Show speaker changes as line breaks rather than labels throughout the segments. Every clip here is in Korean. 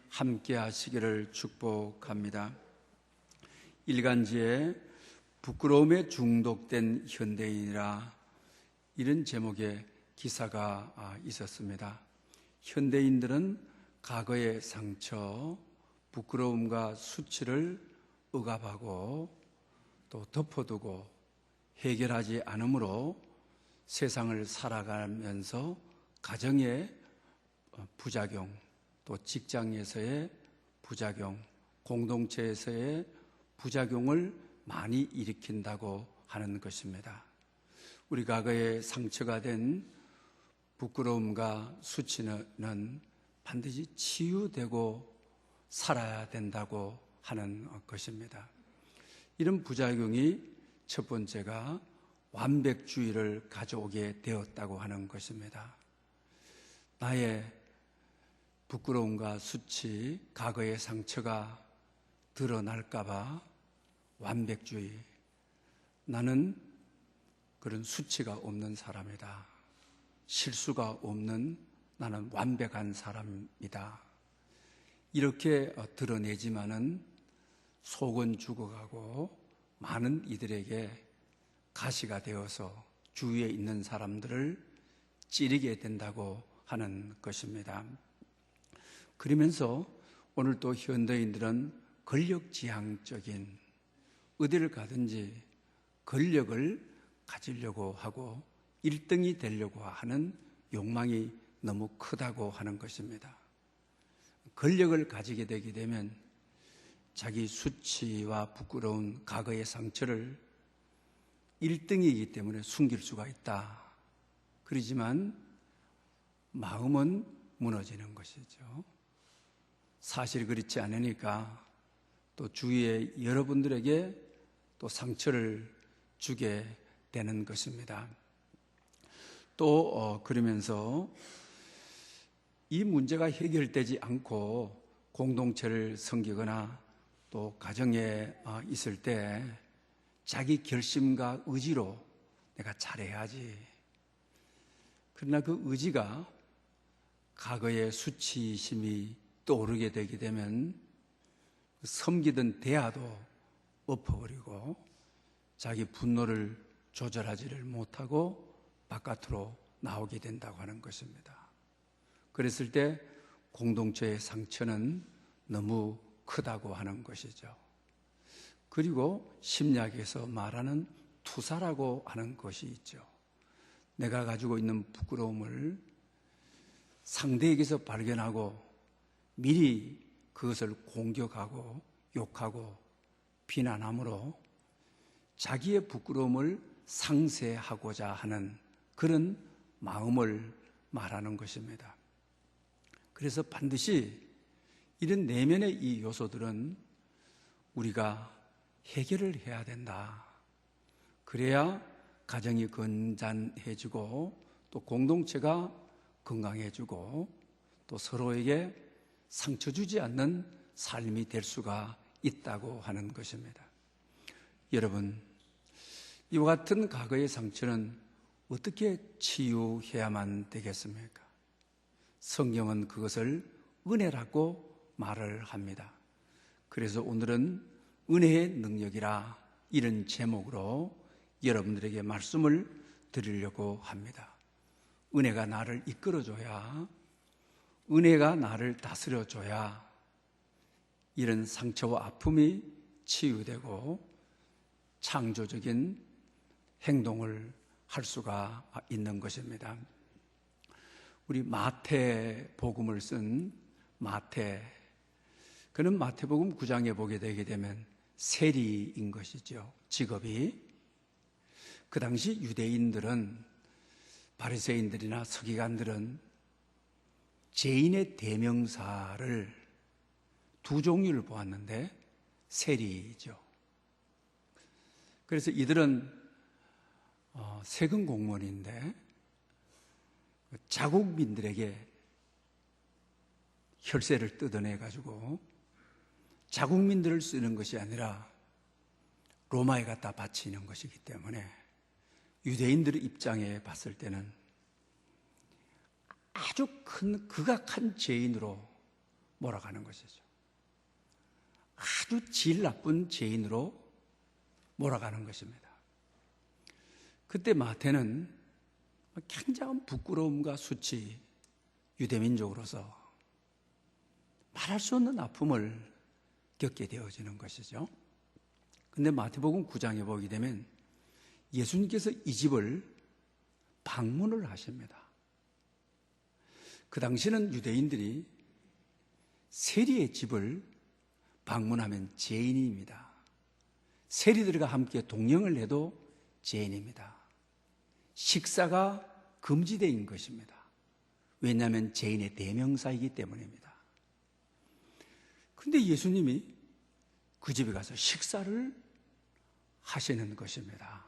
함께 하시기를 축복합니다. 일간지에 부끄러움에 중독된 현대인이라 이런 제목의 기사가 있었습니다. 현대인들은 과거의 상처, 부끄러움과 수치를 억압하고 또 덮어두고 해결하지 않으므로 세상을 살아가면서 가정의 부작용, 또 직장에서의 부작용, 공동체에서의 부작용을 많이 일으킨다고 하는 것입니다. 우리 과거에 상처가 된 부끄러움과 수치는 반드시 치유되고 살아야 된다고 하는 것입니다. 이런 부작용이 첫 번째가 완벽주의를 가져오게 되었다고 하는 것입니다. 나의 부끄러움과 수치, 과거의 상처가 드러날까봐 완벽주의, 나는 그런 수치가 없는 사람이다, 실수가 없는 나는 완벽한 사람이다, 이렇게 드러내지만은 속은 죽어가고 많은 이들에게 가시가 되어서 주위에 있는 사람들을 찌르게 된다고 하는 것입니다. 그러면서 오늘 또 현대인들은 권력지향적인, 어디를 가든지 권력을 가지려고 하고 1등이 되려고 하는 욕망이 너무 크다고 하는 것입니다. 권력을 가지게 되게 되면 자기 수치와 부끄러운 과거의 상처를 1등이기 때문에 숨길 수가 있다. 그러지만 마음은 무너지는 것이죠. 사실 그렇지 않으니까 또 주위의 여러분들에게 또 상처를 주게 되는 것입니다. 또 그러면서 이 문제가 해결되지 않고 공동체를 섬기거나 또 가정에 있을 때 자기 결심과 의지로 내가 잘해야지. 그러나 그 의지가 과거의 수치심이 떠오르게 되게 되면 섬기던 대화도 엎어버리고 자기 분노를 조절하지를 못하고 바깥으로 나오게 된다고 하는 것입니다. 그랬을 때 공동체의 상처는 너무 크다고 하는 것이죠. 그리고 심리학에서 말하는 투사라고 하는 것이 있죠. 내가 가지고 있는 부끄러움을 상대에게서 발견하고 미리 그것을 공격하고 욕하고 비난함으로 자기의 부끄러움을 상쇄하고자 하는 그런 마음을 말하는 것입니다. 그래서 반드시 이런 내면의 이 요소들은 우리가 해결을 해야 된다. 그래야 가정이 건전해지고 또 공동체가 건강해지고 또 서로에게 상처 주지 않는 삶이 될 수가 있다고 하는 것입니다. 여러분, 이와 같은 과거의 상처는 어떻게 치유해야만 되겠습니까? 성경은 그것을 은혜라고 말을 합니다. 그래서 오늘은 은혜의 능력이라 이런 제목으로 여러분들에게 말씀을 드리려고 합니다. 은혜가 나를 이끌어줘야, 은혜가 나를 다스려줘야 이런 상처와 아픔이 치유되고 창조적인 행동을 할 수가 있는 것입니다. 우리 마태복음을 쓴 마태, 그는 마태복음 9장에 보게 되게 되면 세리인 것이죠. 직업이. 그 당시 유대인들은, 바리새인들이나 서기관들은 죄인의 대명사를 두 종류를 보았는데 세리죠. 그래서 이들은 세금 공무원인데 자국민들에게 혈세를 뜯어내 가지고 자국민들을 쓰는 것이 아니라 로마에 갖다 바치는 것이기 때문에 유대인들의 입장에 봤을 때는 아주 큰 극악한 죄인으로 몰아가는 것이죠. 아주 질 나쁜 죄인으로 몰아가는 것입니다. 그때 마태는 굉장한 부끄러움과 수치, 유대민족으로서 말할 수 없는 아픔을 겪게 되어지는 것이죠. 근데 마태복음 9장에 보게 되면 예수님께서 이 집을 방문을 하십니다. 그 당시는 유대인들이 세리의 집을 방문하면 죄인입니다. 세리들과 함께 동령을 해도 죄인입니다. 식사가 금지된 것입니다. 왜냐하면 죄인의 대명사이기 때문입니다. 그런데 예수님이 그 집에 가서 식사를 하시는 것입니다.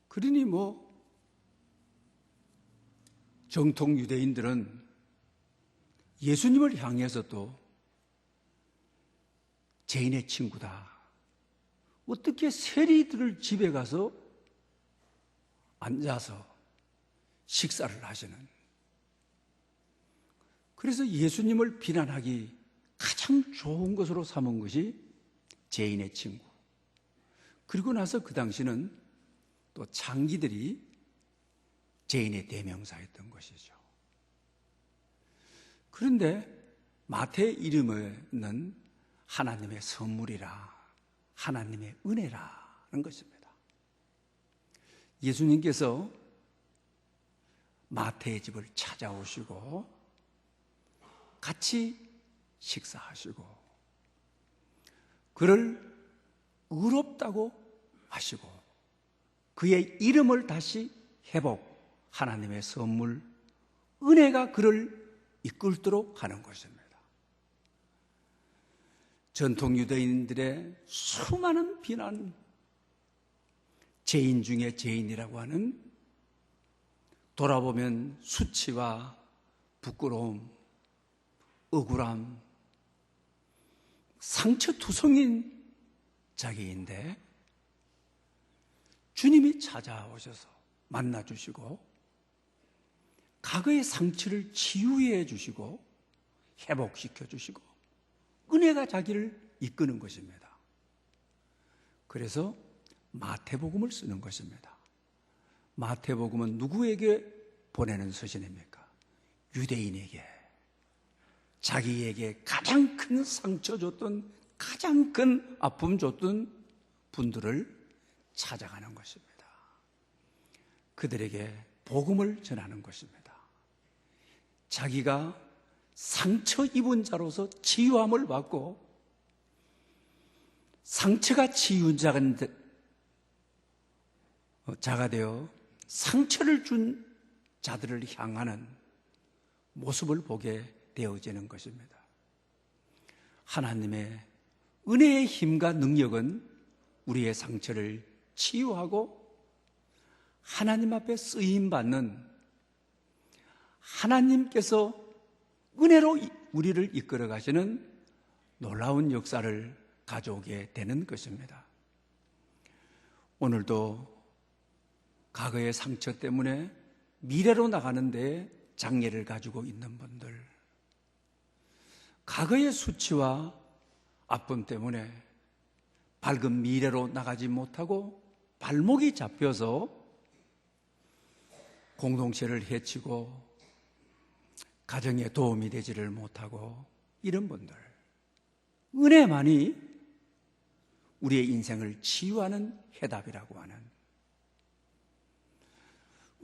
그러니 정통 유대인들은 예수님을 향해서 또 죄인의 친구다. 어떻게 세리들 집에 가서 앉아서 식사를 하시는. 그래서 예수님을 비난하기 가장 좋은 것으로 삼은 것이 죄인의 친구. 그리고 나서 그 당시는 또 창기들이 죄인의 대명사였던 것이죠. 그런데 마태의 이름에는 하나님의 선물이라, 하나님의 은혜라는 것입니다. 예수님께서 마태의 집을 찾아오시고 같이 식사하시고 그를 의롭다고 하시고 그의 이름을 다시 회복, 하나님의 선물, 은혜가 그를 이끌도록 하는 것입니다. 전통 유대인들의 수많은 비난, 죄인 중에 죄인이라고 하는, 돌아보면 수치와 부끄러움, 억울함, 상처투성인 자기인데 주님이 찾아오셔서 만나주시고 과거의 상처를 치유해 주시고 회복시켜 주시고 은혜가 자기를 이끄는 것입니다. 그래서 마태복음을 쓰는 것입니다. 마태복음은 누구에게 보내는 서신입니까? 유대인에게, 자기에게 가장 큰 상처 줬던, 가장 큰 아픔 줬던 분들을 찾아가는 것입니다. 그들에게 복음을 전하는 것입니다. 자기가 상처 입은 자로서 치유함을 받고 상처가 치유한 자가 되어 상처를 준 자들을 향하는 모습을 보게 되어지는 것입니다. 하나님의 은혜의 힘과 능력은 우리의 상처를 치유하고 하나님 앞에 쓰임받는, 하나님께서 은혜로 우리를 이끌어 가시는 놀라운 역사를 가져오게 되는 것입니다. 오늘도 과거의 상처 때문에 미래로 나가는 데 장애를 가지고 있는 분들, 과거의 수치와 아픔 때문에 밝은 미래로 나가지 못하고 발목이 잡혀서 공동체를 해치고 가정에 도움이 되지를 못하고 이런 분들, 은혜만이 우리의 인생을 치유하는 해답이라고 하는,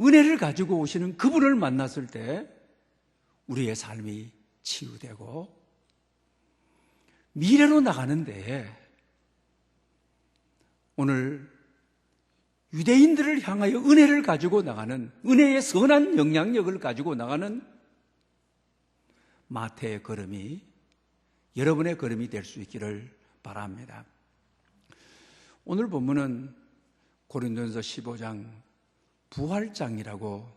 은혜를 가지고 오시는 그분을 만났을 때 우리의 삶이 치유되고 미래로 나가는데, 오늘 유대인들을 향하여 은혜를 가지고 나가는, 은혜의 선한 영향력을 가지고 나가는 마태의 걸음이 여러분의 걸음이 될 수 있기를 바랍니다. 오늘 본문은 고린도전서 15장 부활장이라고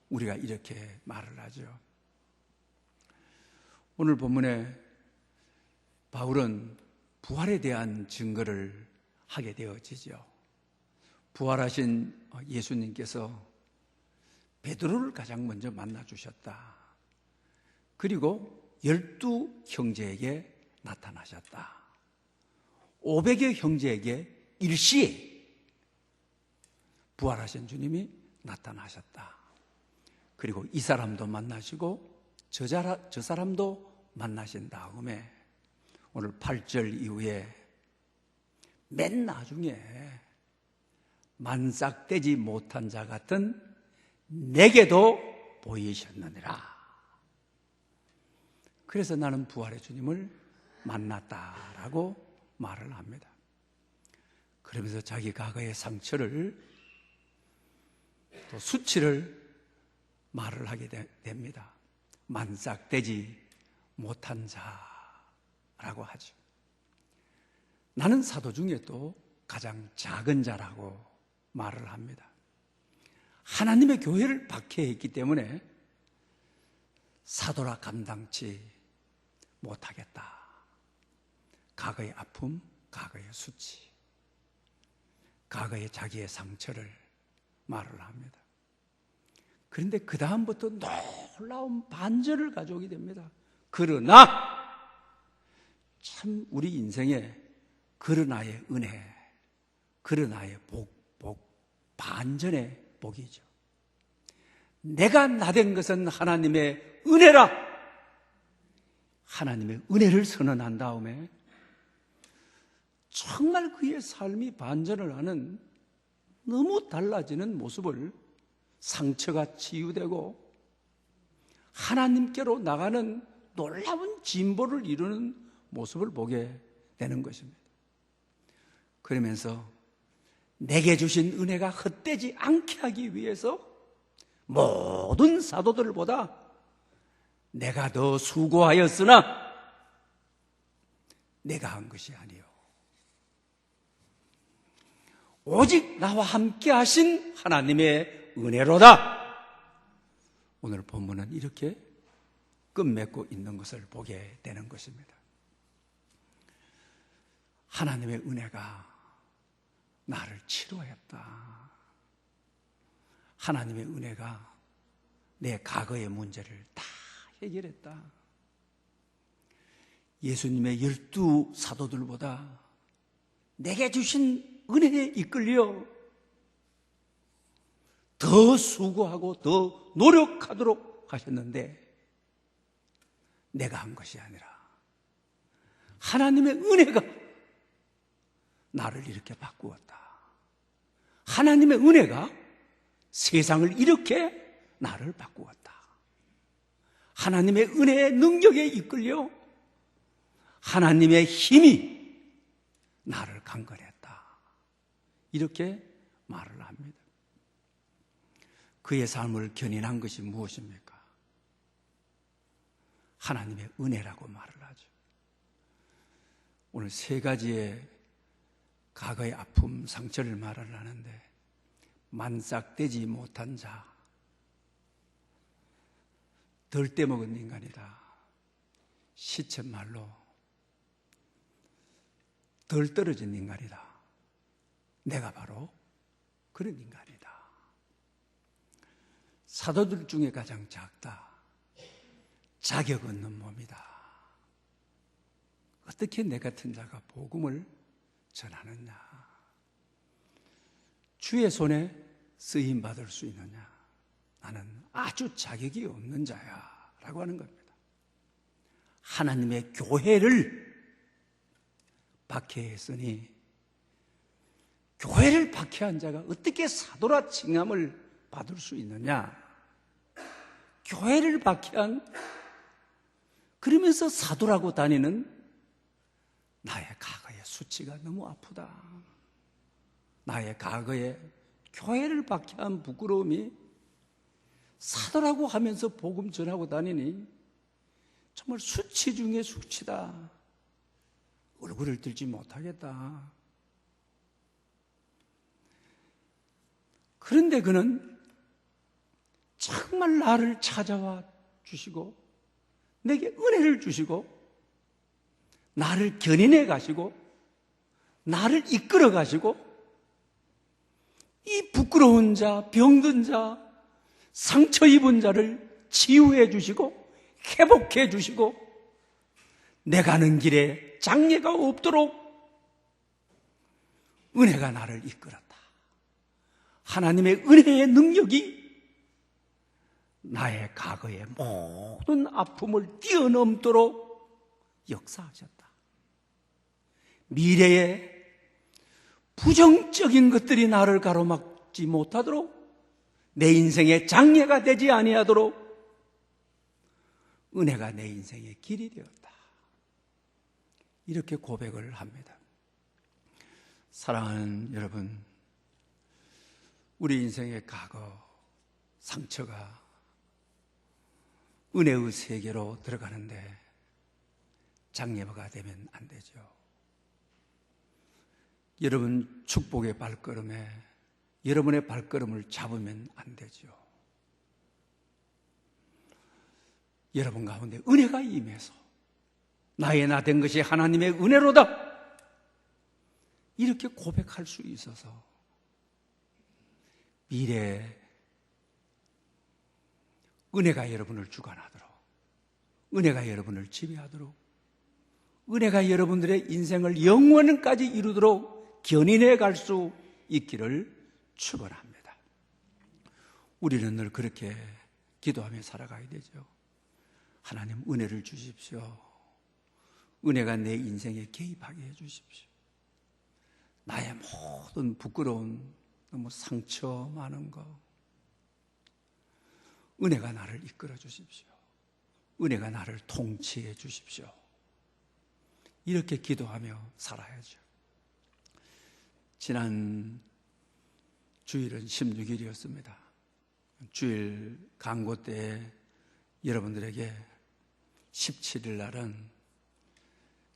우리가 이렇게 말을 하죠. 오늘 본문에 바울은 부활에 대한 증거를 하게 되어지죠. 부활하신 예수님께서 베드로를 가장 먼저 만나 주셨다. 그리고 12 형제에게 나타나셨다. 500여 형제에게 일시에 부활하신 주님이 나타나셨다. 그리고 이 사람도 만나시고 저 사람도 만나신 다음에 오늘 8절 이후에 맨 나중에 만삭되지 못한 자 같은 내게도 보이셨느니라. 그래서 나는 부활의 주님을 만났다라고 말을 합니다. 그러면서 자기 과거의 상처를 또 수치를 말을 하게 됩니다. 만삭되지 못한 자라고 하죠. 나는 사도 중에 또 가장 작은 자라고 말을 합니다. 하나님의 교회를 박해했기 때문에 사도라 감당치 못하겠다. 과거의 아픔, 과거의 수치, 과거의 자기의 상처를 말을 합니다. 그런데 그 다음부터 놀라운 반전을 가져오게 됩니다. 그러나 참 우리 인생에 그러나의 은혜, 그러나의 복, 반전의 복이죠. 내가 나된 것은 하나님의 은혜라. 하나님의 은혜를 선언한 다음에 정말 그의 삶이 반전을 하는 너무 달라지는 모습을, 상처가 치유되고 하나님께로 나가는 놀라운 진보를 이루는 모습을 보게 되는 것입니다. 그러면서 내게 주신 은혜가 헛되지 않게 하기 위해서 모든 사도들보다 내가 더 수고하였으나 내가 한 것이 아니요 오직 나와 함께 하신 하나님의 은혜로다. 오늘 본문은 이렇게 끝맺고 있는 것을 보게 되는 것입니다. 하나님의 은혜가 나를 치료했다. 하나님의 은혜가 내 과거의 문제를 다 해결했다. 예수님의 12 사도들보다 내게 주신 은혜에 이끌려 더 수고하고 더 노력하도록 하셨는데 내가 한 것이 아니라 하나님의 은혜가 나를 이렇게 바꾸었다. 하나님의 은혜가 세상을 이렇게 나를 바꾸었다. 하나님의 은혜의 능력에 이끌려 하나님의 힘이 나를 강건했다. 이렇게 말을 합니다. 그의 삶을 견인한 것이 무엇입니까? 하나님의 은혜라고 말을 하죠. 오늘 세 가지의 과거의 아픔, 상처를 말을 하는데 만삭되지 못한 자, 덜 떼먹은 인간이다. 시쳇말로 덜 떨어진 인간이다. 내가 바로 그런 인간이다. 사도들 중에 가장 작다. 자격 없는 몸이다. 어떻게 내 같은 자가 복음을 전하느냐? 주의 손에 쓰임 받을 수 있느냐? 나는 아주 자격이 없는 자야 라고 하는 겁니다. 하나님의 교회를 박해했으니 교회를 박해한 자가 어떻게 사도라 칭함을 받을 수 있느냐? 교회를 박해한, 그러면서 사도라고 다니는 나의 과거의 수치가 너무 아프다. 나의 과거에 교회를 박해한 부끄러움이 사도라고 하면서 복음 전하고 다니니 정말 수치 중에 수치다. 얼굴을 들지 못하겠다. 그런데 그는 정말 나를 찾아와 주시고 내게 은혜를 주시고 나를 견인해 가시고 나를 이끌어 가시고 이 부끄러운 자, 병든 자, 상처 입은 자를 치유해 주시고 회복해 주시고 내 가는 길에 장애가 없도록 은혜가 나를 이끌었다. 하나님의 은혜의 능력이 나의 과거의 모든 아픔을 뛰어넘도록 역사하셨다. 미래에 부정적인 것들이 나를 가로막지 못하도록, 내 인생의 장애가 되지 아니하도록 은혜가 내 인생의 길이 되었다. 이렇게 고백을 합니다. 사랑하는 여러분, 우리 인생의 과거, 상처가 은혜의 세계로 들어가는데 장애가 되면 안 되죠. 여러분 축복의 발걸음에 여러분의 발걸음을 잡으면 안 되죠. 여러분 가운데 은혜가 임해서 나의 나 된 것이 하나님의 은혜로다, 이렇게 고백할 수 있어서 미래에 은혜가 여러분을 주관하도록, 은혜가 여러분을 지배하도록, 은혜가 여러분들의 인생을 영원까지 이루도록 견인해 갈 수 있기를 축원합니다. 우리는 늘 그렇게 기도하며 살아가야 되죠. 하나님 은혜를 주십시오. 은혜가 내 인생에 개입하게 해 주십시오. 나의 모든 부끄러운, 너무 상처 많은 거, 은혜가 나를 이끌어 주십시오. 은혜가 나를 통치해 주십시오. 이렇게 기도하며 살아야죠. 지난 주일은 16일이었습니다. 주일 강고 때 여러분들에게 17일 날은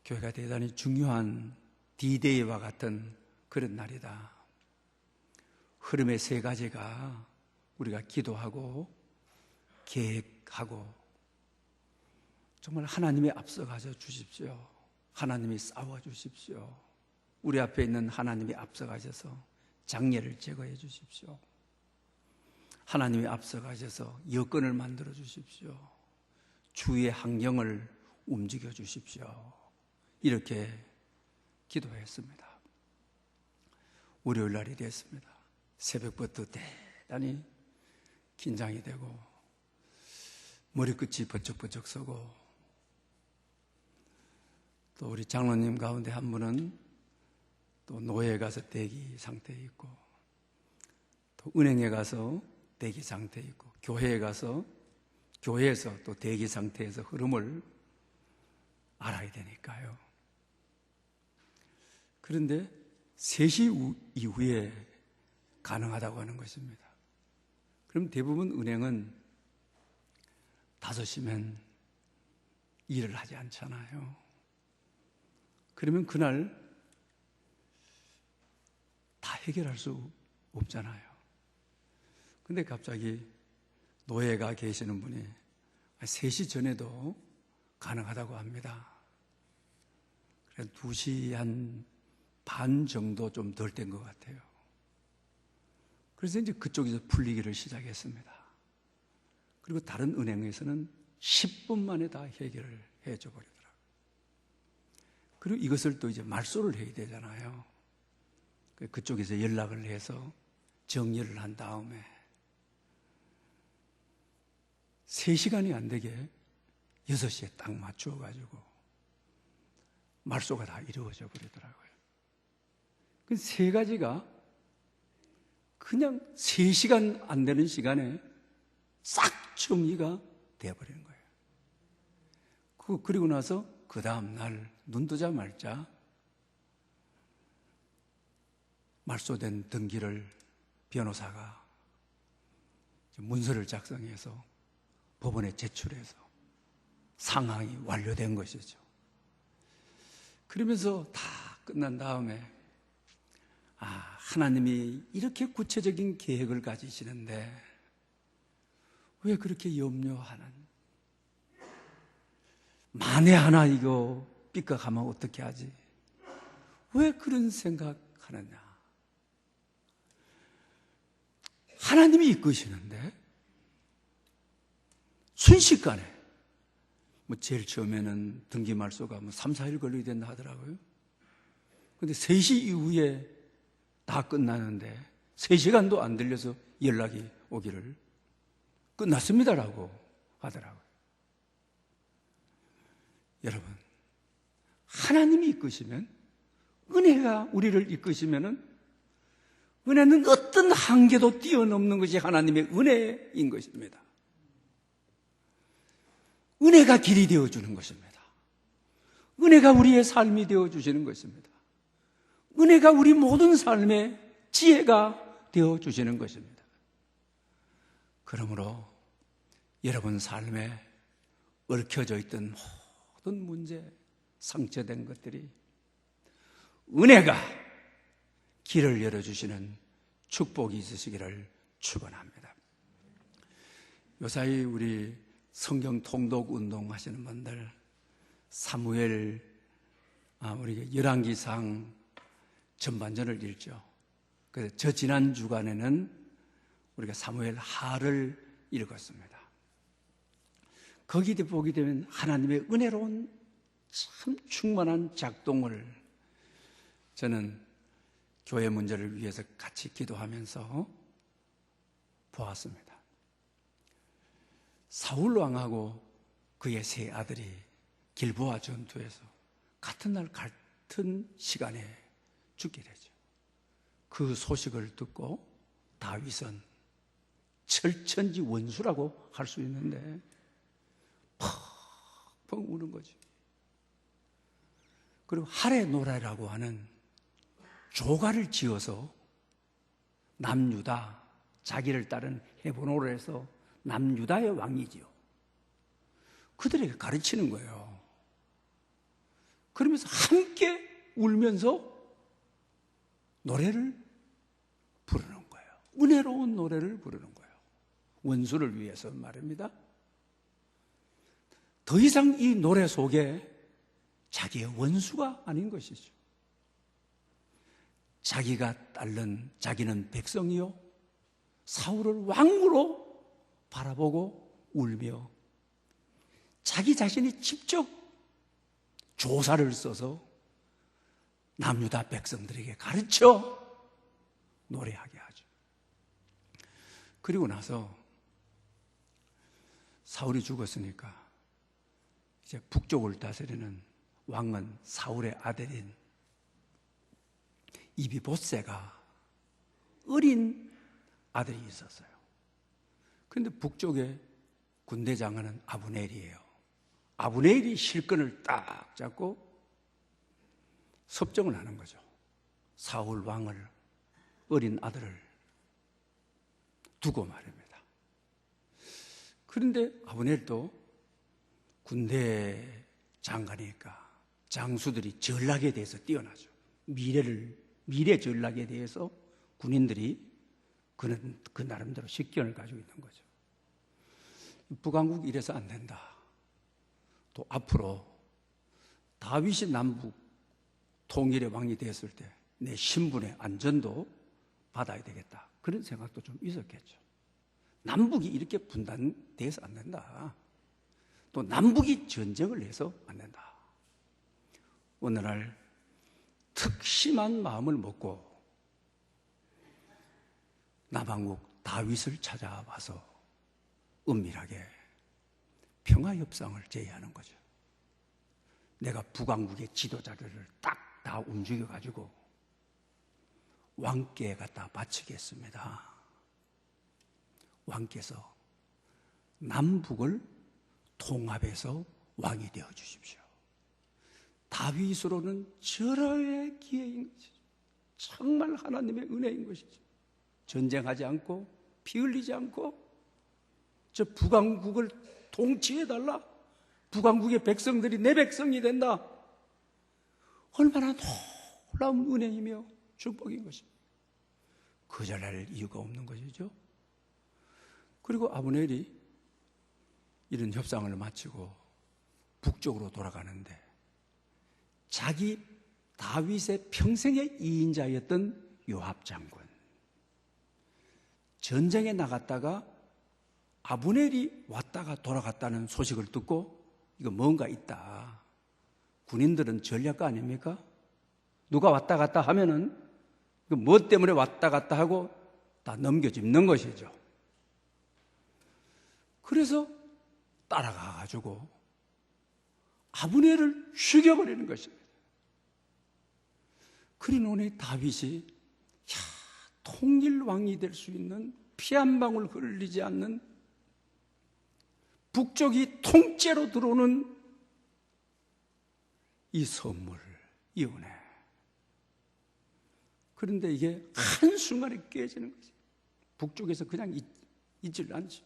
교회가 대단히 중요한 D-Day와 같은 그런 날이다. 흐름의 세 가지가 우리가 기도하고 계획하고 정말 하나님이 앞서가서 주십시오. 하나님이 싸워 주십시오. 우리 앞에 있는 하나님이 앞서가셔서 장애를 제거해 주십시오. 하나님이 앞서가셔서 여건을 만들어 주십시오. 주위의 환경을 움직여 주십시오. 이렇게 기도했습니다. 월요일 날이 됐습니다. 새벽부터 대단히 긴장이 되고 머리끝이 번쩍번쩍 서고, 또 우리 장로님 가운데 한 분은 또 노예에 가서 대기 상태에 있고, 또 은행에 가서 대기 상태에 있고, 교회에 가서 교회에서 또 대기 상태에서 흐름을 알아야 되니까요. 그런데 3시 이후에 가능하다고 하는 것입니다. 그럼 대부분 은행은 5시면 일을 하지 않잖아요. 그러면 그날 다 해결할 수 없잖아요. 근데 갑자기 노예가 계시는 분이 3시 전에도 가능하다고 합니다. 그래서 2시 한 반 정도 좀 덜 된 것 같아요. 그래서 이제 그쪽에서 풀리기를 시작했습니다. 그리고 다른 은행에서는 10분 만에 다 해결을 해줘 버리더라고요. 그리고 이것을 또 이제 말소를 해야 되잖아요. 그쪽에서 연락을 해서 정리를 한 다음에 3시간이 안 되게 6시에 딱 맞추어가지고 말소가 다 이루어져 버리더라고요. 그 3가지가 그냥 3시간 안 되는 시간에 싹 정리가 되어버리는 거예요. 그리고 나서 그 다음 날 눈 뜨자마자 말소된 등기를 변호사가 문서를 작성해서 법원에 제출해서 상황이 완료된 것이죠. 그러면서 다 끝난 다음에 하나님이 이렇게 구체적인 계획을 가지시는데 왜 그렇게 염려하는, 만에 하나 이거 삐걱하면 어떻게 하지? 왜 그런 생각하느냐? 하나님이 이끄시는데 순식간에 제일 처음에는 등기 말소가 3, 4일 걸리게 된다 하더라고요. 근데 3시 이후에 다 끝나는데 3시간도 안 들려서 연락이 오기를 끝났습니다라고 하더라고요. 여러분, 하나님이 이끄시면, 은혜가 우리를 이끄시면은 은혜는 어떤 한계도 뛰어넘는 것이 하나님의 은혜인 것입니다. 은혜가 길이 되어주는 것입니다. 은혜가 우리의 삶이 되어주시는 것입니다. 은혜가 우리 모든 삶의 지혜가 되어주시는 것입니다. 그러므로 여러분 삶에 얽혀져 있던 모든 문제, 상처된 것들이 은혜가 길을 열어주시는 축복이 있으시기를 축원합니다. 요사이 우리 성경 통독 운동 하시는 분들 사무엘 우리가 열왕기상 전반전을 읽죠. 그래서 저 지난 주간에는 우리가 사무엘 하를 읽었습니다. 거기에 보게 되면 하나님의 은혜로운 참 충만한 작동을 저는 교회 문제를 위해서 같이 기도하면서 보았습니다. 사울 왕하고 그의 세 아들이 길보아 전투에서 같은 날 같은 시간에 죽게 되죠. 그 소식을 듣고 다윗은 철천지 원수라고 할 수 있는데 펑펑 우는 거죠. 그리고 하레노라라고 하는 조가를 지어서 남유다, 자기를 따른 헤브론으로 해서 남유다의 왕이지요. 그들에게 가르치는 거예요. 그러면서 함께 울면서 노래를 부르는 거예요. 은혜로운 노래를 부르는 거예요. 원수를 위해서 말입니다. 더 이상 이 노래 속에 자기의 원수가 아닌 것이죠. 자기가 따른 자기는 백성이요 사울을 왕으로 바라보고 울며 자기 자신이 직접 조사를 써서 남유다 백성들에게 가르쳐 노래하게 하죠. 그리고 나서 사울이 죽었으니까 이제 북쪽을 다스리는 왕은 사울의 아들인 이비보세가 어린 아들이 있었어요. 그런데 북쪽에 군대장관은 아브넬이에요. 아브넬이 실권을 딱 잡고 섭정을 하는 거죠. 사울 왕을, 어린 아들을 두고 말입니다. 그런데 아브넬도 군대 장관이니까 장수들이 전략에 대해서 뛰어나죠. 미래 전략에 대해서 군인들이 그는 그 나름대로 식견을 가지고 있는 거죠. 북왕국 이래서 안 된다. 또 앞으로 다윗이 남북 통일의 왕이 되었을 때 내 신분의 안전도 받아야 되겠다. 그런 생각도 좀 있었겠죠. 남북이 이렇게 분단돼서 안 된다. 또 남북이 전쟁을 해서 안 된다. 어느 날 특심한 마음을 먹고 남왕국 다윗을 찾아와서 은밀하게 평화협상을 제의하는 거죠. 내가 북왕국의 지도자들을 딱 다 움직여가지고 왕께 갖다 바치겠습니다. 왕께서 남북을 통합해서 왕이 되어주십시오. 다윗으로는 절호의 기회인 것이죠. 정말 하나님의 은혜인 것이죠. 전쟁하지 않고 피 흘리지 않고 저 북왕국을 통치해달라. 북왕국의 백성들이 내 백성이 된다. 얼마나 놀라운 은혜이며 축복인 것입니다. 거절할 이유가 없는 것이죠. 그리고 아브넬이 이런 협상을 마치고 북쪽으로 돌아가는데 자기 다윗의 평생의 이인자였던 요압 장군, 전쟁에 나갔다가 아브넬이 왔다가 돌아갔다는 소식을 듣고 이거 뭔가 있다. 군인들은 전략가 아닙니까? 누가 왔다 갔다 하면은 뭐 때문에 왔다 갔다 하고 다 넘겨짚는 것이죠. 그래서 따라가가지고 아브넬을 죽여버리는 것입니다. 그러노니 다윗이 통일왕이 될 수 있는 피 한 방울 흘리지 않는 북쪽이 통째로 들어오는 이 선물, 이 은혜. 그런데 이게 한순간에 깨지는 거지. 북쪽에서 그냥 있질 않죠.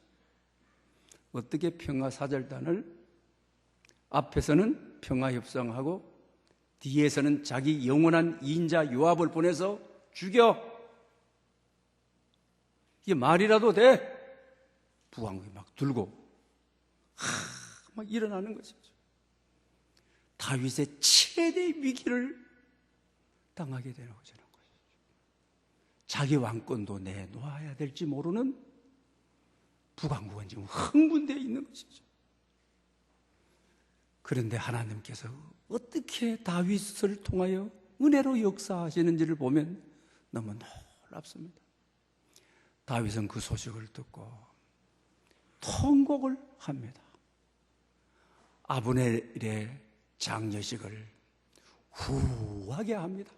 어떻게 평화사절단을 앞에서는 평화협상하고 뒤에서는 자기 영원한 인자 요압을 보내서 죽여. 이게 말이라도 돼? 북왕국이 막 들고 막 일어나는 것이죠. 다윗의 최대 위기를 당하게 되는 것이죠. 자기 왕권도 내놓아야 될지 모르는 북왕국은 지금 흥분되어 있는 것이죠. 그런데 하나님께서 어떻게 다윗을 통하여 은혜로 역사하시는지를 보면 너무 놀랍습니다. 다윗은 그 소식을 듣고 통곡을 합니다. 아브넬의 장례식을 후하게 합니다.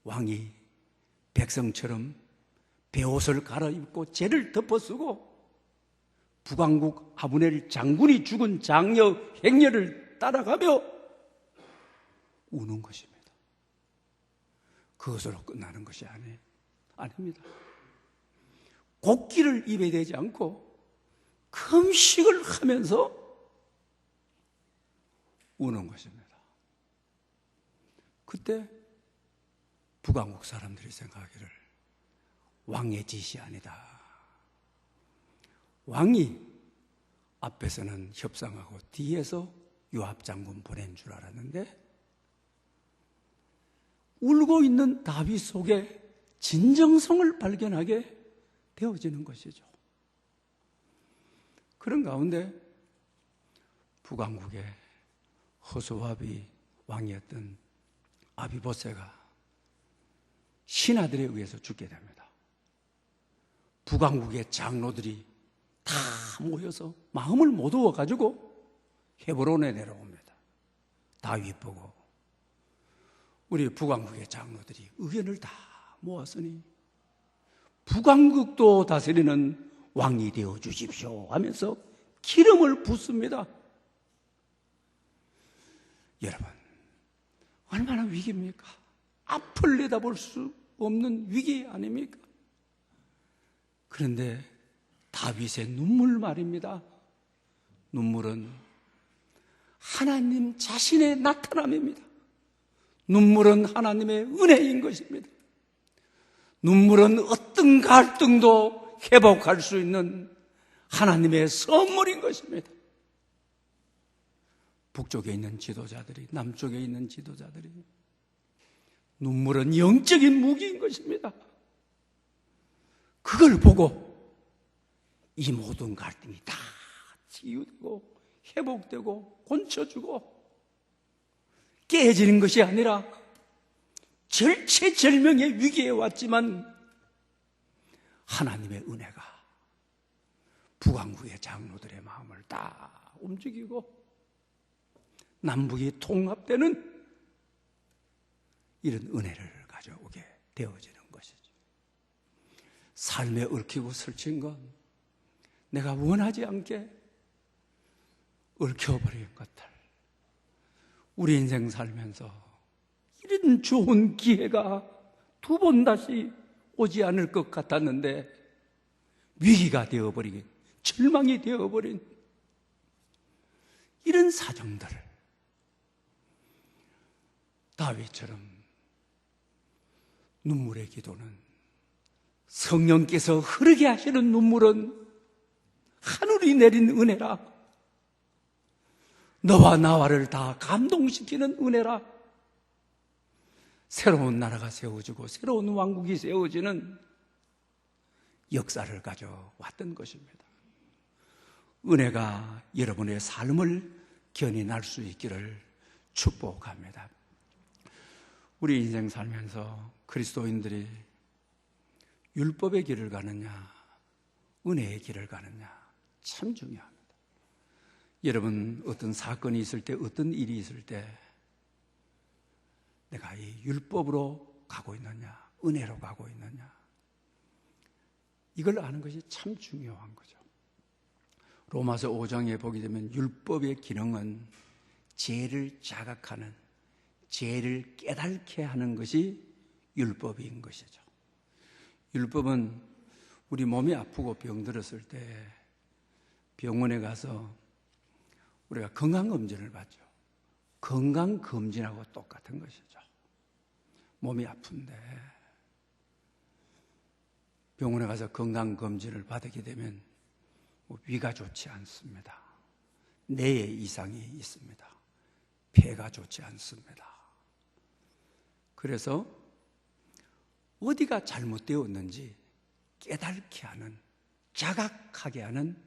왕이 백성처럼 베옷을 갈아입고 죄를 덮어쓰고 북왕국 아브넬 장군이 죽은 장녀 행렬을 따라가며 우는 것입니다. 그것으로 끝나는 것이 아닙니다. 곡기를 입에 대지 않고 금식을 하면서 우는 것입니다. 그때 북왕국 사람들이 생각하기를 왕의 짓이 아니다. 왕이 앞에서는 협상하고 뒤에서 요압 장군 보낸 줄 알았는데 울고 있는 다윗 속에 진정성을 발견하게 되어지는 것이죠. 그런 가운데 북왕국의 허수아비 왕이었던 아비보세가 신하들에 의해서 죽게 됩니다. 북왕국의 장로들이 다 모여서 마음을 모두어 가지고 헤브론에 내려옵니다. 다윗 보고 우리 북왕국의 장로들이 의견을 다 모았으니 북왕국도 다스리는 왕이 되어 주십시오 하면서 기름을 붓습니다. 여러분, 얼마나 위기입니까? 앞을 내다볼 수 없는 위기 아닙니까? 그런데 다윗의 눈물 말입니다. 눈물은 하나님 자신의 나타남입니다. 눈물은 하나님의 은혜인 것입니다. 눈물은 어떤 갈등도 회복할 수 있는 하나님의 선물인 것입니다. 북쪽에 있는 지도자들이, 남쪽에 있는 지도자들이 눈물은 영적인 무기인 것입니다. 그걸 보고 이 모든 갈등이 다 치유되고 회복되고 고쳐주고 깨지는 것이 아니라 절체절명의 위기에 왔지만 하나님의 은혜가 북왕국의 장로들의 마음을 다 움직이고 남북이 통합되는 이런 은혜를 가져오게 되어지는 것이죠. 삶에 얽히고 설친 건 내가 원하지 않게 얽혀버린 것들, 우리 인생 살면서 이런 좋은 기회가 두 번 다시 오지 않을 것 같았는데 위기가 되어버리게 절망이 되어버린 이런 사정들, 다윗처럼 눈물의 기도는, 성령께서 흐르게 하시는 눈물은 하늘이 내린 은혜라, 너와 나와를 다 감동시키는 은혜라, 새로운 나라가 세워지고 새로운 왕국이 세워지는 역사를 가져왔던 것입니다. 은혜가 여러분의 삶을 견인할 수 있기를 축복합니다. 우리 인생 살면서 그리스도인들이 율법의 길을 가느냐, 은혜의 길을 가느냐 참 중요합니다. 여러분 어떤 사건이 있을 때, 어떤 일이 있을 때 내가 이 율법으로 가고 있느냐, 은혜로 가고 있느냐, 이걸 아는 것이 참 중요한 거죠. 로마서 5장에 보게 되면 율법의 기능은 죄를 자각하는, 죄를 깨닫게 하는 것이 율법인 것이죠. 율법은 우리 몸이 아프고 병들었을 때 병원에 가서 우리가 건강검진을 받죠. 건강검진하고 똑같은 것이죠. 몸이 아픈데 병원에 가서 건강검진을 받게 되면 위가 좋지 않습니다. 뇌에 이상이 있습니다. 폐가 좋지 않습니다. 그래서 어디가 잘못되었는지 깨닫게 하는, 자각하게 하는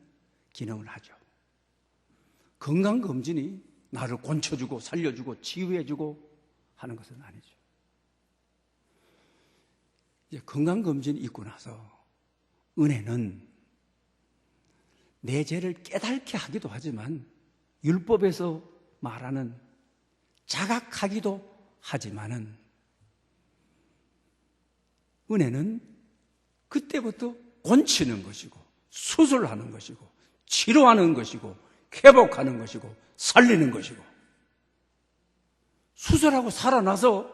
기능을 하죠. 건강검진이 나를 고쳐주고 살려주고 치유해주고 하는 것은 아니죠. 이제 건강검진이 있고 나서 은혜는 내 죄를 깨닫게 하기도 하지만 율법에서 말하는 자각하기도 하지만은 은혜는 그때부터 고치는 것이고 수술하는 것이고 치료하는 것이고 회복하는 것이고 살리는 것이고 수술하고 살아나서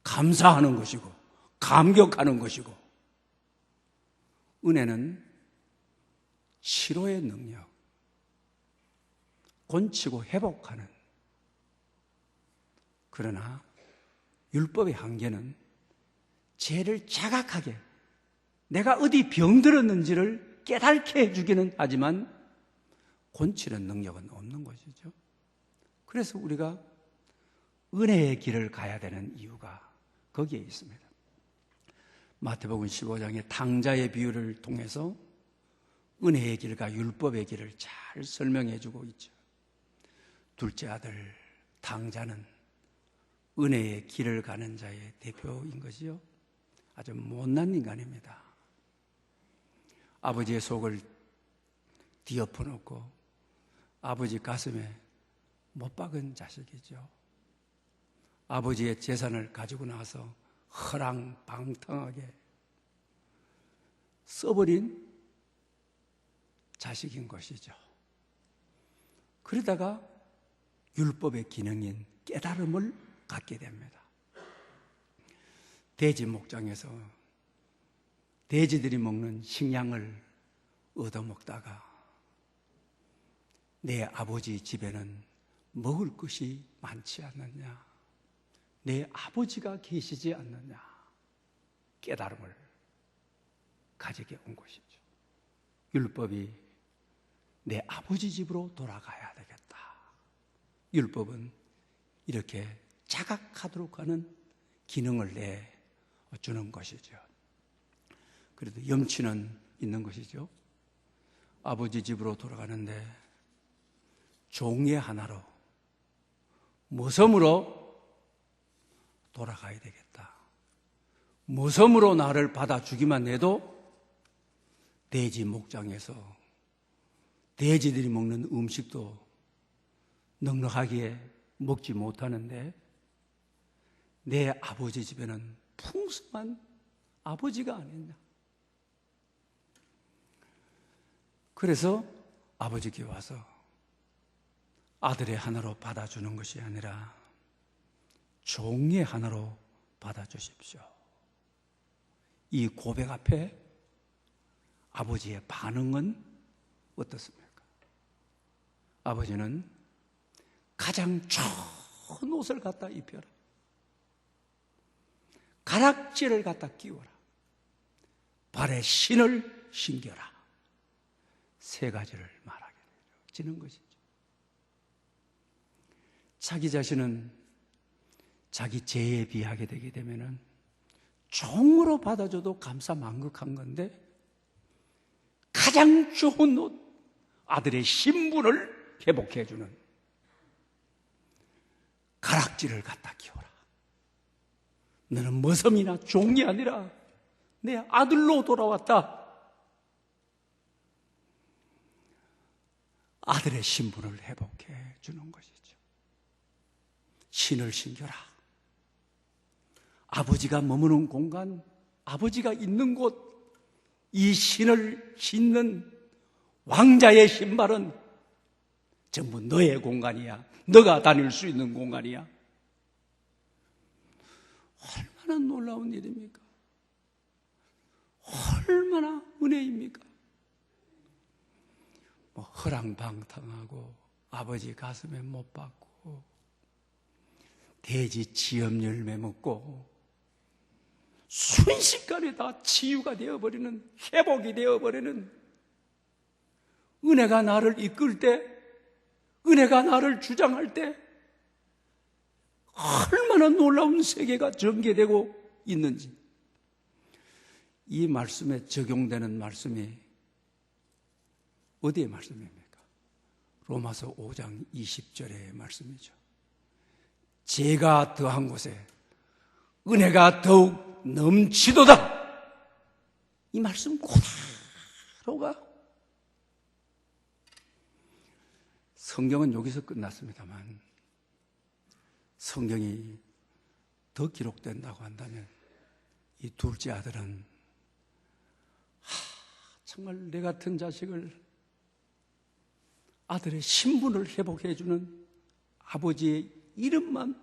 감사하는 것이고 감격하는 것이고 은혜는 치료의 능력, 고치고 회복하는. 그러나 율법의 한계는 죄를 자각하게, 내가 어디 병들었는지를 깨닫게 해주기는 하지만 고치는 능력은 없는 것이죠. 그래서 우리가 은혜의 길을 가야 되는 이유가 거기에 있습니다. 마태복음 15장의 탕자의 비유를 통해서 은혜의 길과 율법의 길을 잘 설명해 주고 있죠. 둘째 아들 탕자는 은혜의 길을 가는 자의 대표인 것이요, 아주 못난 인간입니다. 아버지의 속을 뒤엎어놓고 아버지 가슴에 못 박은 자식이죠. 아버지의 재산을 가지고 나서 허랑방탕하게 써버린 자식인 것이죠. 그러다가 율법의 기능인 깨달음을 갖게 됩니다. 돼지 목장에서 돼지들이 먹는 식량을 얻어먹다가 내 아버지 집에는 먹을 것이 많지 않느냐, 내 아버지가 계시지 않느냐 깨달음을 가지게 온 것이죠. 율법이 내 아버지 집으로 돌아가야 되겠다. 율법은 이렇게 자각하도록 하는 기능을 내주는 것이죠. 그래도 염치는 있는 것이죠. 아버지 집으로 돌아가는데 종의 하나로, 모섬으로 돌아가야 되겠다. 모섬으로 나를 받아주기만 해도 돼지 목장에서 돼지들이 먹는 음식도 넉넉하게 먹지 못하는데 내 아버지 집에는 풍성한 아버지가 아니냐. 그래서 아버지께 와서 아들의 하나로 받아주는 것이 아니라 종의 하나로 받아주십시오. 이 고백 앞에 아버지의 반응은 어떻습니까? 아버지는 가장 좋은 옷을 갖다 입혀라, 가락지를 갖다 끼워라, 발에 신을 신겨라, 세 가지를 말하게 되는 것이죠. 자기 자신은 자기 죄에 비하게 되게 되면은 종으로 받아줘도 감사만극한 건데 가장 좋은 옷, 아들의 신분을 회복해주는 가락지를 갖다 키워라. 너는 머슴이나 종이 아니라 내 아들로 돌아왔다. 아들의 신분을 회복해 주는 것이죠. 신을 신겨라. 아버지가 머무는 공간, 아버지가 있는 곳, 이 신을 신는 왕자의 신발은 전부 너의 공간이야. 너가 다닐 수 있는 공간이야. 얼마나 놀라운 일입니까? 얼마나 은혜입니까? 허랑방탕하고 아버지 가슴에 못 박고 돼지 지엄 열매 먹고 순식간에 다 치유가 되어버리는, 회복이 되어버리는, 은혜가 나를 이끌 때, 은혜가 나를 주장할 때 얼마나 놀라운 세계가 전개되고 있는지, 이 말씀에 적용되는 말씀이 어디의 말씀입니까? 로마서 5장 20절의 말씀이죠. 죄가 더한 곳에 은혜가 더욱 넘치도다. 이 말씀 그대로가, 성경은 여기서 끝났습니다만 성경이 더 기록된다고 한다면 이 둘째 아들은 정말 내 같은 자식을, 아들의 신분을 회복해주는 아버지의 이름만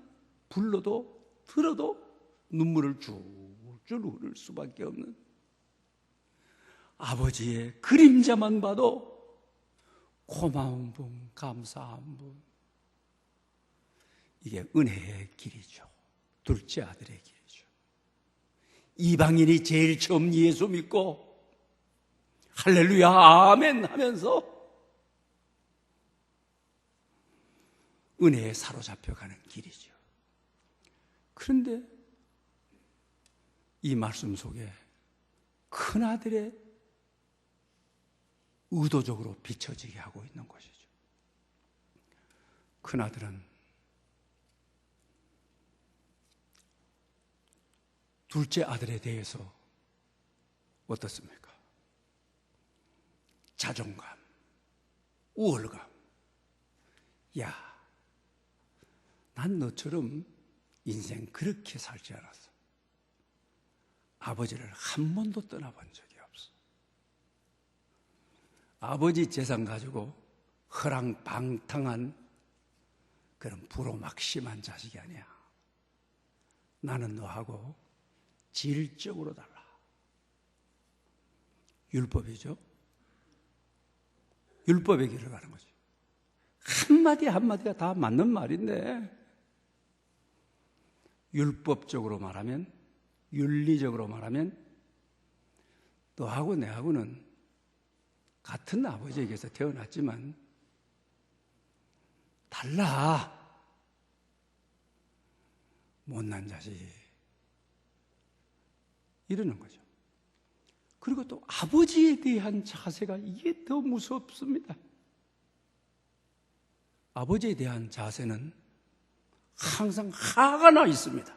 불러도 들어도 눈물을 줄줄 흐를 수밖에 없는, 아버지의 그림자만 봐도 고마운 분, 감사한 분, 이게 은혜의 길이죠. 둘째 아들의 길이죠. 이방인이 제일 처음 예수 믿고 할렐루야 아멘 하면서 은혜에 사로잡혀가는 길이죠. 그런데 이 말씀 속에 큰아들의 의도적으로 비춰지게 하고 있는 것이죠. 큰아들은 둘째 아들에 대해서 어떻습니까? 자존감, 우월감. 야, 난 너처럼 인생 그렇게 살지 않았어. 아버지를 한 번도 떠나본 적이 없어. 아버지 재산 가지고 허랑방탕한 그런 불호막심한 자식이 아니야. 나는 너하고 질적으로 달라. 율법이죠. 율법의 길을 가는 거지. 한마디 한마디가 다 맞는 말인데, 율법적으로 말하면, 윤리적으로 말하면 너하고 내하고는 같은 아버지에게서 태어났지만 달라. 못난 자식, 이러는 거죠. 그리고 또 아버지에 대한 자세가, 이게 더 무섭습니다. 아버지에 대한 자세는 항상 화가 나 있습니다.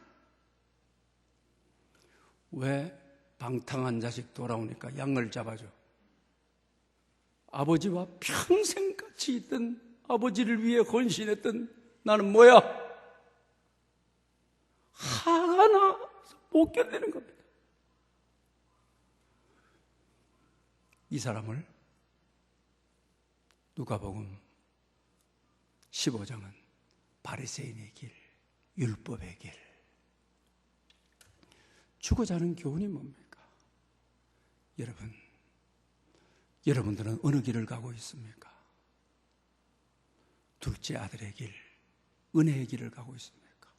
왜? 방탕한 자식 돌아오니까 양을 잡아줘. 아버지와 평생 같이 있던, 아버지를 위해 헌신했던 나는 뭐야? 화가 나서 못 견디는 겁니다. 이 사람을 누가복음 15장은 바리새인의 길, 율법의 길, 주고자 하는 교훈이 뭡니까? 여러분들은 어느 길을 가고 있습니까? 둘째 아들의 길, 은혜의 길을 가고 있습니까?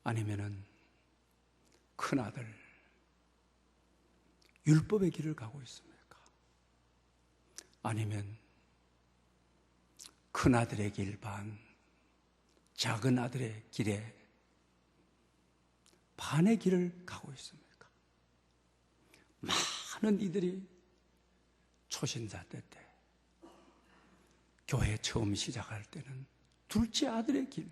아니면은 큰아들, 율법의 길을 가고 있습니까? 아니면 큰아들의 길 반, 작은 아들의 길에 반의 길을 가고 있습니까? 많은 이들이 초신자 때 교회 처음 시작할 때는 둘째 아들의 길,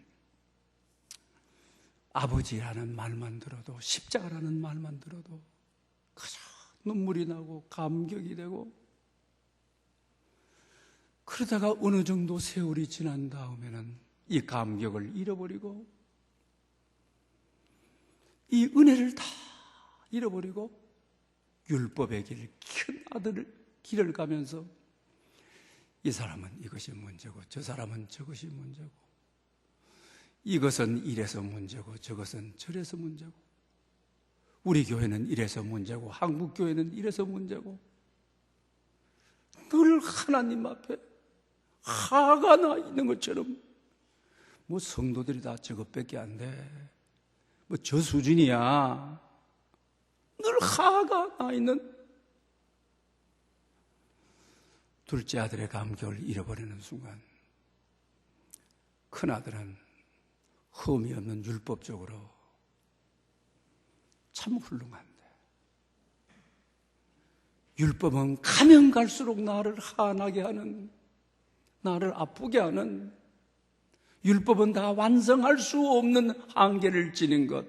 아버지라는 말만 들어도, 십자가라는 말만 들어도 그저 눈물이 나고 감격이 되고, 그러다가 어느 정도 세월이 지난 다음에는 이 감격을 잃어버리고 이 은혜를 다 잃어버리고 율법의 길, 큰 아들의 길을 가면서 이 사람은 이것이 문제고 저 사람은 저것이 문제고, 이것은 이래서 문제고 저것은 저래서 문제고, 우리 교회는 이래서 문제고 한국 교회는 이래서 문제고, 늘 하나님 앞에 화가 나 있는 것처럼, 뭐 성도들이 다 저것밖에 안 돼, 뭐 저 수준이야, 늘 화가 나 있는 둘째 아들의 감격을 잃어버리는 순간, 큰 아들은 흠이 없는 율법적으로 참 훌륭한데, 율법은 가면 갈수록 나를 화나게 하는, 나를 아프게 하는, 율법은 다 완성할 수 없는 한계를 지닌 것.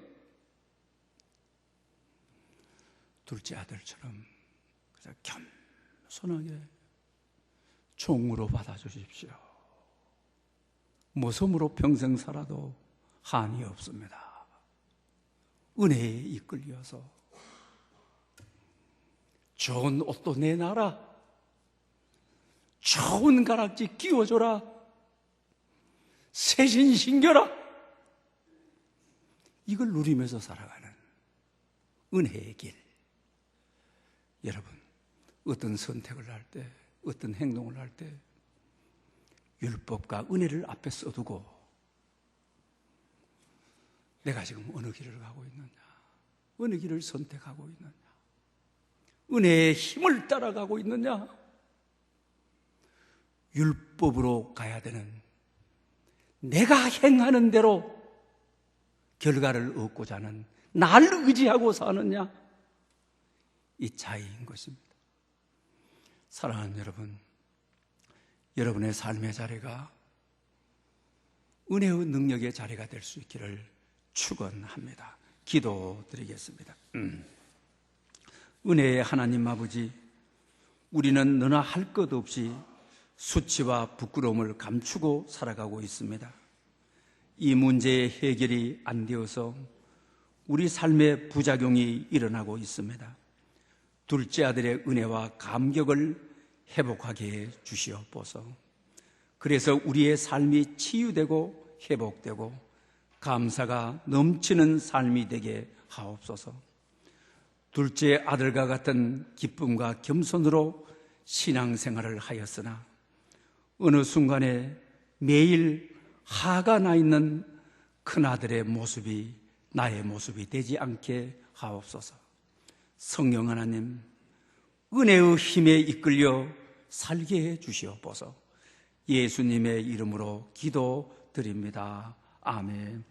둘째 아들처럼 그저 겸손하게 종으로 받아주십시오. 모섬으로 평생 살아도 한이 없습니다. 은혜에 이끌려서 좋은 옷도 내놔라, 좋은 가락지 끼워줘라, 새신 신겨라, 이걸 누리면서 살아가는 은혜의 길. 여러분, 어떤 선택을 할 때, 어떤 행동을 할 때 율법과 은혜를 앞에 써두고 내가 지금 어느 길을 가고 있느냐, 어느 길을 선택하고 있느냐, 은혜의 힘을 따라가고 있느냐, 율법으로 가야 되는, 내가 행하는 대로 결과를 얻고자 하는 나를 의지하고 사느냐, 이 차이인 것입니다. 사랑하는 여러분, 여러분의 삶의 자리가 은혜의 능력의 자리가 될 수 있기를 축원합니다. 기도드리겠습니다. 은혜의 하나님 아버지, 우리는 너나 할 것 없이 수치와 부끄러움을 감추고 살아가고 있습니다. 이 문제의 해결이 안 되어서 우리 삶의 부작용이 일어나고 있습니다. 둘째 아들의 은혜와 감격을 회복하게 해 주시옵소서. 그래서 우리의 삶이 치유되고 회복되고 감사가 넘치는 삶이 되게 하옵소서. 둘째 아들과 같은 기쁨과 겸손으로 신앙생활을 하였으나 어느 순간에 매일 화가 나 있는 큰아들의 모습이 나의 모습이 되지 않게 하옵소서. 성령 하나님, 은혜의 힘에 이끌려 살게 해 주시옵소서. 예수님의 이름으로 기도드립니다. 아멘.